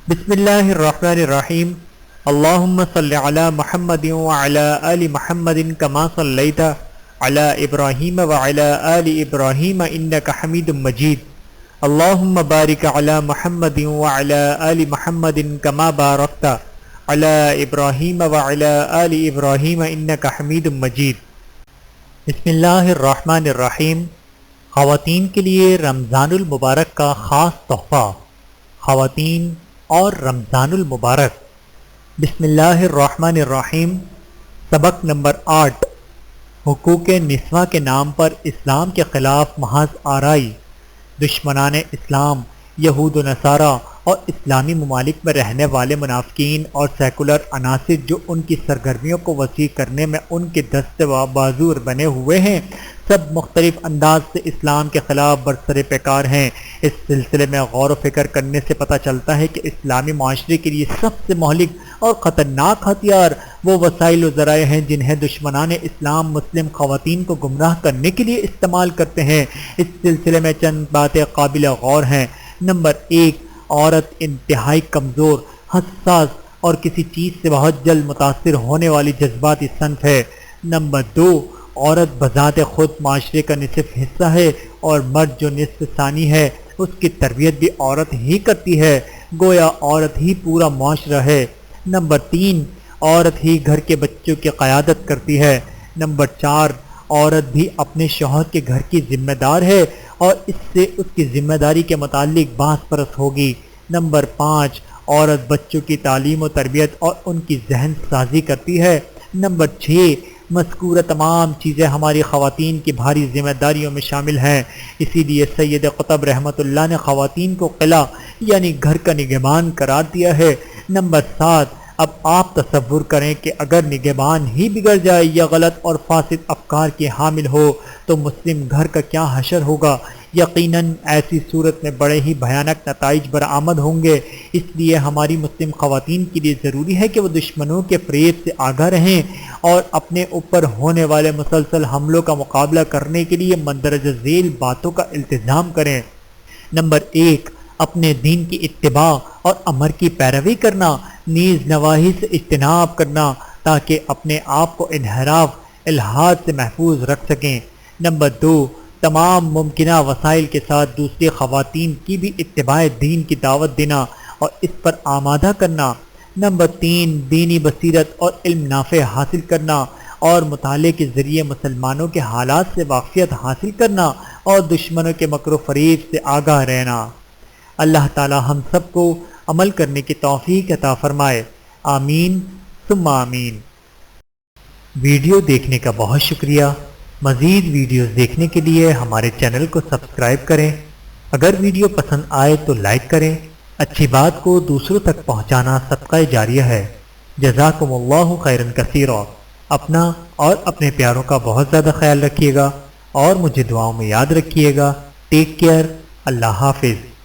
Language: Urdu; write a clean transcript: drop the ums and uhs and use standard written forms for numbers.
بسم اللہ الرحمن الرحیم اللہم صلی علی محمد وعلی آل محمد کما صلیت علی ابراہیم وعلی آل ابراہیم انک حمید مجید اللہم بارک علی محمد وعلی آل محمد کما بارکت علی ابراہیم وعلی آل ابراہیم انک حمید مجید۔ بسم اللہ الرحمن الرحیم۔ خواتین کے لیے رمضان المبارک کا خاص تحفہ۔ خواتین اور رمضان المبارک۔ بسم اللہ الرحمن الرحیم۔ سبق نمبر 8۔ حقوق نسواں کے نام پر اسلام کے خلاف محض آرائی۔ دشمنان اسلام، یہود و نصارہ اور اسلامی ممالک میں رہنے والے منافقین اور سیکولر عناصر جو ان کی سرگرمیوں کو وسیع کرنے میں ان کے دست و بازور بنے ہوئے ہیں، سب مختلف انداز سے اسلام کے خلاف برسر پیکار ہیں۔ اس سلسلے میں غور و فکر کرنے سے پتہ چلتا ہے کہ اسلامی معاشرے کے لیے سب سے مہلک اور خطرناک ہتھیار وہ وسائل و ذرائع ہیں جنہیں دشمنان اسلام مسلم خواتین کو گمراہ کرنے کے لیے استعمال کرتے ہیں۔ اس سلسلے میں چند باتیں قابل غور ہیں۔ نمبر 1، عورت انتہائی کمزور، حساس اور کسی چیز سے بہت جلد متاثر ہونے والی جذباتی صنف ہے۔ نمبر 2، عورت بذات خود معاشرے کا نصف حصہ ہے اور مرد جو نصف ثانی ہے اس کی تربیت بھی عورت ہی کرتی ہے، گویا عورت ہی پورا معاشرہ ہے۔ نمبر 3، عورت ہی گھر کے بچوں کی قیادت کرتی ہے۔ نمبر 4، عورت بھی اپنے شوہر کے گھر کی ذمہ دار ہے اور اس سے اس کی ذمہ داری کے متعلق باس پرس ہوگی۔ نمبر 5، عورت بچوں کی تعلیم و تربیت اور ان کی ذہن سازی کرتی ہے۔ نمبر 6، مذکورہ تمام چیزیں ہماری خواتین کی بھاری ذمہ داریوں میں شامل ہیں، اسی لیے سید قطب رحمۃ اللہ نے خواتین کو قلعہ یعنی گھر کا نگہبان قرار دیا ہے۔ نمبر 7، اب آپ تصور کریں کہ اگر نگہبان ہی بگڑ جائے یا غلط اور فاسد افکار کی حامل ہو تو مسلم گھر کا کیا حشر ہوگا۔ یقیناً ایسی صورت میں بڑے ہی بھیانک نتائج برآمد ہوں گے۔ اس لیے ہماری مسلم خواتین کے لیے ضروری ہے کہ وہ دشمنوں کے فریب سے آگاہ رہیں اور اپنے اوپر ہونے والے مسلسل حملوں کا مقابلہ کرنے کے لیے مندرجہ ذیل باتوں کا التزام کریں۔ نمبر 1، اپنے دین کی اتباع اور امر کی پیروی کرنا، نیز نواہی سے اجتناب کرنا تاکہ اپنے آپ کو انحراف الحاد سے محفوظ رکھ سکیں۔ نمبر 2، تمام ممکنہ وسائل کے ساتھ دوسری خواتین کی بھی اتباع دین کی دعوت دینا اور اس پر آمادہ کرنا۔ نمبر 3، دینی بصیرت اور علم نافع حاصل کرنا اور مطالعے کے ذریعے مسلمانوں کے حالات سے واقفیت حاصل کرنا اور دشمنوں کے مکر و فریب سے آگاہ رہنا۔ اللہ تعالی ہم سب کو عمل کرنے کی توفیق عطا فرمائے، آمین ثم آمین۔ ویڈیو دیکھنے کا بہت شکریہ۔ مزید ویڈیوز دیکھنے کے لیے ہمارے چینل کو سبسکرائب کریں۔ اگر ویڈیو پسند آئے تو لائک کریں۔ اچھی بات کو دوسروں تک پہنچانا صدقہ جاریہ ہے۔ جزاکم اللہ خیرا کثیرا۔ اپنا اور اپنے پیاروں کا بہت زیادہ خیال رکھیے گا اور مجھے دعاؤں میں یاد رکھیے گا۔ Take care. اللہ حافظ۔